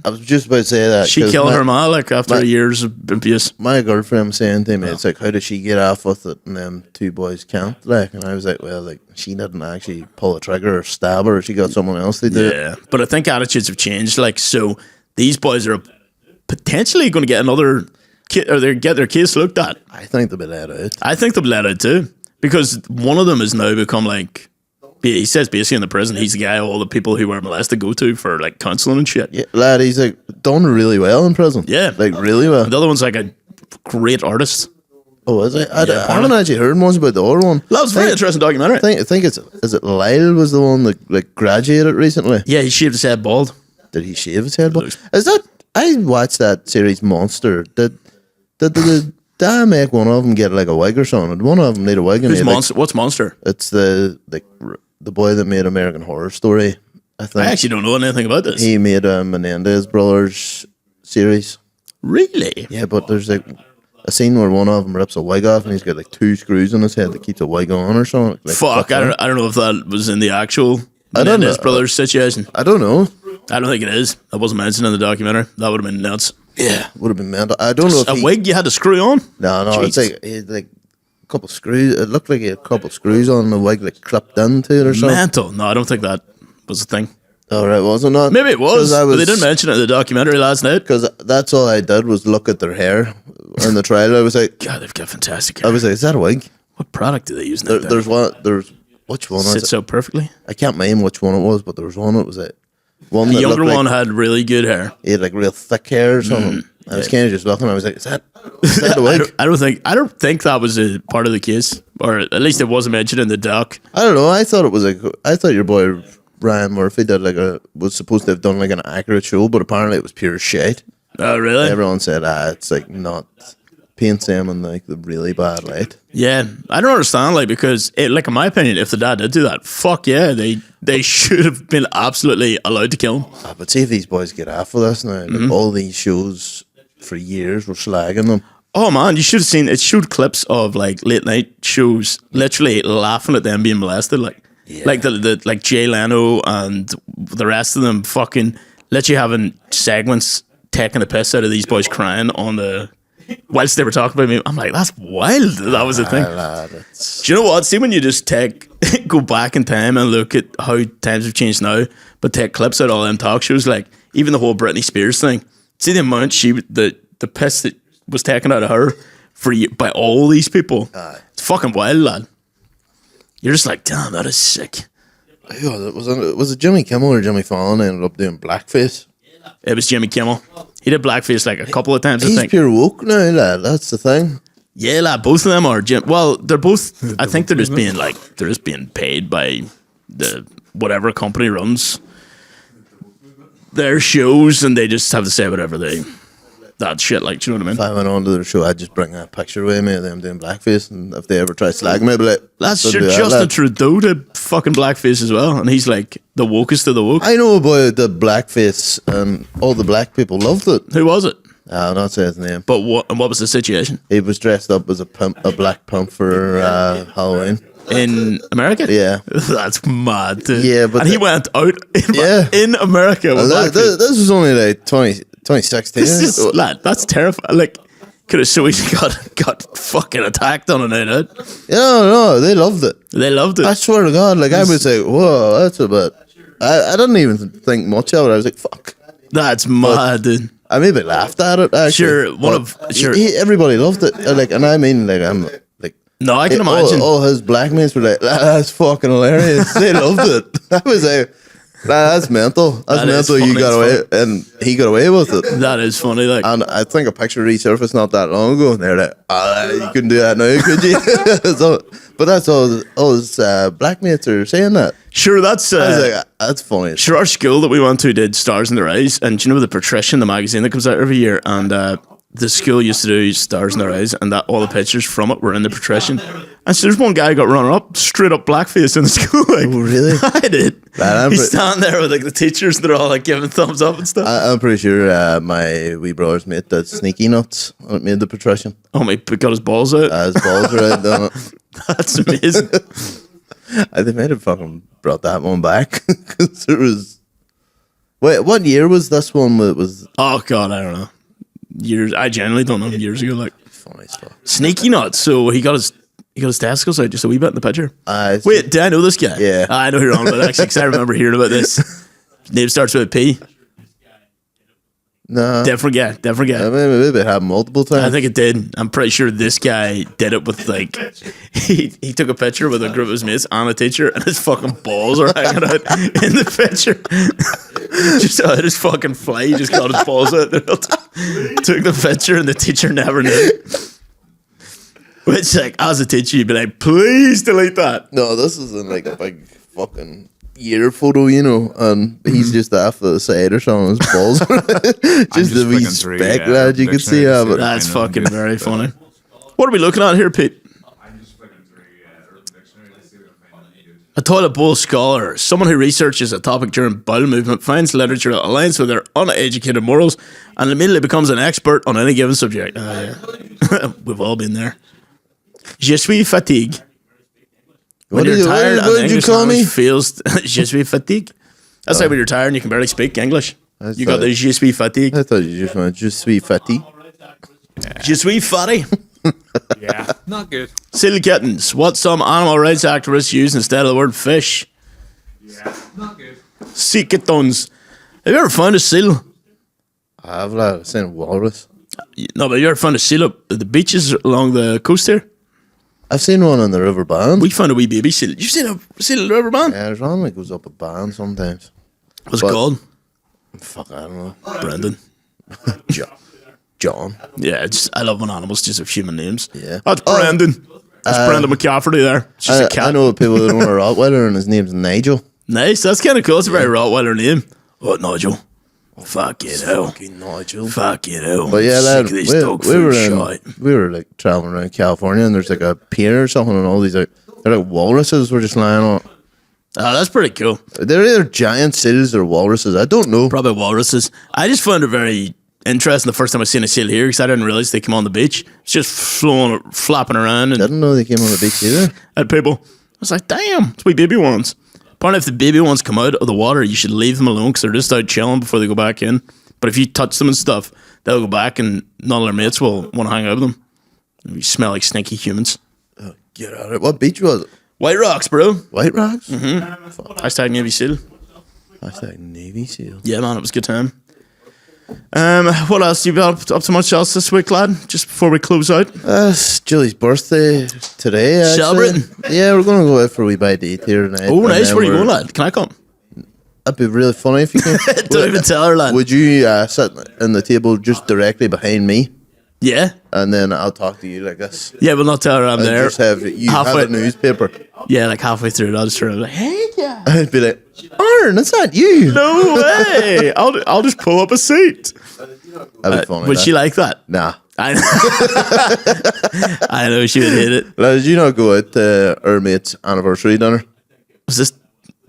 I was just about to say that
She
'cause
killed her ma like after years of abuse.
My girlfriend was saying to me, it's like, how did she get off with it and them two boys can't? Like, and I was like, well, like, she didn't actually pull a trigger or stab her. She got someone else to do it.
Yeah, but I think attitudes have changed. Like, so these boys are potentially going to get another or they get their case looked at.
I think they'll be let out.
I think they'll be let out too because one of them has now become like. He says basically in the prison, he's the guy all the people who were molested go to for like counselling and shit.
Yeah, lad, he's like done really well in prison.
Yeah.
Like really well.
The other one's like a great artist.
Oh, is it? I
Yeah,
haven't actually heard much about the other one.
That was a very interesting documentary.
I think is it Lyle was the one that like graduated recently.
Yeah, he shaved his head bald.
Did he shave his head? Is that? I watched that series Monster. Did I make one of them get like a wig or something? Did one of them need a wig? And
Who's
he, like,
Monster? What's Monster?
It's the boy that made American Horror Story. I think
I actually don't know anything about this.
he made a Menendez Brothers series.
Really?
Yeah, but there's like a scene where one of them rips a wig off and he's got like 2 screws in his head that keeps a wig on or something. Like,
Fuck, I don't know if that was in the actual
I don't
Menendez
know.
Brothers situation.
I don't know.
I don't think it is. That wasn't mentioned in the documentary. That would have been nuts.
Yeah, would have been mental. I don't know if
A
he,
wig you had to screw on?
No, it's
Jeez.
like he had like a couple screws. It looked like he had a couple screws on the wig, like clipped into it or something.
Mental. No, I don't think that was a thing.
All right, was it not?
Maybe it was,
'Cause I
but they didn't mention it in the documentary last night.
Because that's all I did was look at their hair in the trial. I was like,
God, they've got fantastic
I
hair.
was like, is that a wig?
What product do they use now?
There's which one was
Sits
it?
so perfectly.
I can't name which one it was, but there was one. It was like one
The
that
younger
looked
one
like
had really good hair.
he had like real thick hair or something. I was kind of just looking. I was like, is that a wig?
I don't think that was a part of the case, or at least it wasn't mentioned in the doc.
I don't know. I thought it was like I thought your boy Ryan Murphy did was supposed to have done like an accurate show, but apparently it was pure shit.
Oh, really?
Everyone said, it's like not paints them in like the really bad light.
Yeah, I don't understand, like, because like in my opinion, if the dad did do that, fuck yeah, they should have been absolutely allowed to kill him.
But see if these boys get off of this now. Like, all these shows for years were slagging them.
Oh man, you should have seen it. Showed clips of like late night shows, literally laughing at them being molested, like the like Jay Leno and the rest of them, fucking literally having segments taking the piss out of these boys crying on the whilst they were talking about me. I'm like, that's wild. That was the thing.
Lad,
Do you know what? See, when you just go back in time and look at how times have changed now, but take clips out of all them talk shows, like even the whole Britney Spears thing. See the amount the piss that was taken out of her by all these people. It's fucking wild, lad. You're just like, damn, that is sick.
was it Jimmy Kimmel or Jimmy Fallon ended up doing blackface?
It was Jimmy Kimmel. He did blackface like a couple of times, I
He's
think.
pure woke now, lad. That's the thing.
Yeah, lad, both of them are well, they're both I think they're just being paid by the whatever company runs their shows, and they just have to say whatever that shit, like, do you know what I mean?
If I went on to their show, I'd just bring a picture with me of them doing blackface, and if they ever try to slag me, I'd be like,
That's
"Don't do that,
Justin
lad."
Trudeau did fucking blackface as well, and he's like the wokest of the woke.
I know about the blackface, and all the black people loved it.
Who was it?
I'll not say his name.
But what was the situation
He was dressed up as a black pimp for Halloween.
in America?
Yeah.
That's mad, dude.
Yeah, but
and he went out
Yeah.
in America with blackface.
This was only like 2016.
This is, lad, that's terrifying. Like, could have so easily got fucking attacked on a night out.
No, they loved it.
They loved it.
I swear to God, like I was like, whoa, that's a bit. I didn't even think much of it. I was like, fuck.
That's mad, dude.
I maybe laughed at it. Actually. Everybody loved it. Like, and I mean, like, I'm like,
no, I can imagine.
All his black mates were like, that's fucking hilarious. They loved it. I was like, that's mental. That's mental. You got away, and he got away with it.
That is funny. Like,
and I think a picture resurfaced not that long ago, and they're like, you couldn't do that now, could you? But that's all his black mates are saying that.
Sure, that's
I was like, that's funny.
Sure, our school that we went to did Stars in Their Eyes, and do you know the Patrician, the magazine that comes out every year, and the school used to do Stars in Their Eyes, and that all the pictures from it were in the Patrician. And so there's one guy who got runner up, straight up blackface in the school. Like,
oh, really?
I did. He's standing there with like the teachers, and they're all like giving thumbs up and stuff.
I'm pretty sure my wee brother's mate did Sneaky Nuts when it made the Patrician.
Oh, my, got his balls out.
His balls are out, done it.
That's amazing.
They might have fucking brought that one back because there was. Wait, what year was this one? It was.
Oh God, I don't know. Years. I genuinely don't know. Years ago, like
funny stuff.
Sneaky Nuts. So he got his testicles out just a wee bit in the picture. Wait, did I know this guy?
Yeah,
I know who you're on about actually because I remember hearing about this. His name starts with a P.
No.
Different guy.
Maybe it happened multiple times.
I think it did. I'm pretty sure this guy did it with like he took a picture with a group of his mates and a teacher, and his fucking balls are hanging out in the picture. Just out his fucking fly, he just got his balls out there. Took the picture, and the teacher never knew. Which, like, as a teacher, you'd be like, please delete that.
No, this isn't like a big fucking year photo, you know, and he's just off the side or something. His balls, just a wee speck that you can see. But
that's fucking very funny. What are we looking at here, Pete?
I'm just flicking through Urban Dictionary to see what I find on YouTube.
A toilet bowl scholar, someone who researches a topic during bowel movement, finds literature that aligns with their uneducated morals, and immediately becomes an expert on any given subject. Yeah. We've all been there. Je suis fatigue. When you're tired,
what did you call me?
Feels je suis fatigue. That's like when you're tired and you can barely speak English. You got the je suis fatigue.
I thought you just went je suis fatty.
Je suis fatty.
Yeah, not good.
Seal kittens. What some animal rights activists use instead of the word fish.
Yeah, not good.
Sea kittens. Have you ever found a seal?
I've seen a walrus.
No, but have you ever found a seal up at the beaches along the coast here?
I've seen one on the river band.
We found a wee baby seal. You've seen a seal in the river band?
Yeah, there's one that goes up a band sometimes.
What's it called?
Fuck, I don't know.
Brendan.
John.
Yeah, I love when animals just have human names.
Yeah.
That's Brendan. That's Brendan McCafferty there. It's just a cat.
I know people that own a Rottweiler and his name's Nigel.
Nice. That's kind of cool. It's a very Rottweiler name. Oh, Nigel. Fuck it out.
Fucking Nigel.
Fuck it out.
But yeah,
lad,
we were like traveling around California, and there's like a pier or something, and all these like they're like walruses were just lying on it.
Oh, that's pretty cool.
They're either giant seals or walruses. I don't know.
Probably walruses. I just found it very interesting the first time I seen a seal here because I didn't realize they came on the beach. It's just flapping around. And
didn't know they came on the beach either.
At people. I was like, damn, it's wee baby ones. Apparently, if the baby ones come out of the water, you should leave them alone because they're just out chilling before they go back in. But if you touch them and stuff, they'll go back and none of their mates will want to hang out with them. You smell like stinky humans.
Oh, get out of it. What beach was it?
White Rocks, bro.
White Rocks?
Mm-hmm. Hashtag Navy SEAL.
Hashtag Navy SEAL.
Yeah, man, it was a good time. What else? You got up to much else this week, lad? Just before we close out?
It's Julie's birthday today, actually.
Celebrating?
Yeah, we're going to go out for a wee bite to eat here tonight.
Oh, nice. Where are you going, lad? Can I come?
That'd be really funny if you came.
Don't even tell her, lad.
Would you sit in the table just directly behind me?
Yeah.
And then I'll talk to you like this.
Yeah, we'll not tell her I'm
and
there.
Just have a newspaper.
Yeah, like halfway through it, I'll just turn around like, hey, yeah.
I'd be like, Aaron, that's not you.
No way. I'll just pull up a seat.
That'd be funny.
Would she like that?
Nah.
I know she would hate it.
Did you not go out to our mate's anniversary dinner?
Was this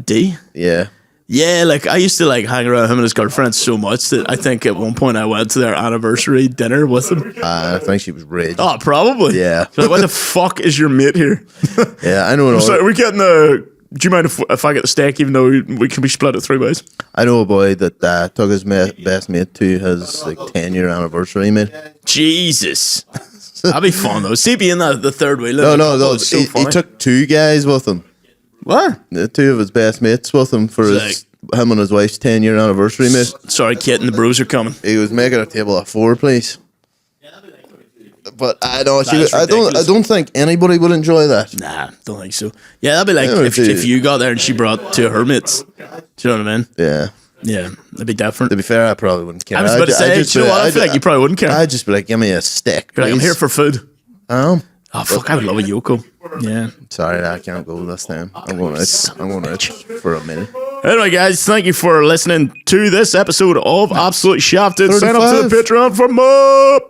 D?
Yeah.
Yeah, like I used to like hang around him and his girlfriend so much that I think at one point I went to their anniversary dinner with them.
I think she was raging.
Oh, probably.
Yeah.
Like, why the fuck is your mate here?
Yeah, I know.
So are we getting the? Do you mind if I get the steak, even though we can be split at 3 ways?
I know a boy that took his best mate to his like 10-year anniversary, mate.
Jesus. That'd be fun though. See, being the third wheel.
No.
It's so
He
funny.
took 2 guys with him.
What?
2 of his best mates with him for him and his wife's 10-year anniversary, mate.
Sorry, Kit and the bros are coming.
He was making a table of 4, please. But I know
is
I don't think anybody would enjoy that.
Nah, don't think so. Yeah, that'd be like
Yeah,
if you got there and she brought 2 of her mates. Do you know what I mean?
Yeah.
Yeah, that'd be different.
To be fair, I probably wouldn't care.
I was about to say, do you know what? I feel like you probably wouldn't care.
I'd just be like, give me a stick.
You're like, I'm
please."
here for food.
Oh,
Fuck, I would love a Yoko. Yeah.
sorry, I can't go this time. I'm going out for a minute.
Anyway, guys, thank you for listening to this episode of Absolute Shafted. Sign up to the
35.
Patreon for more.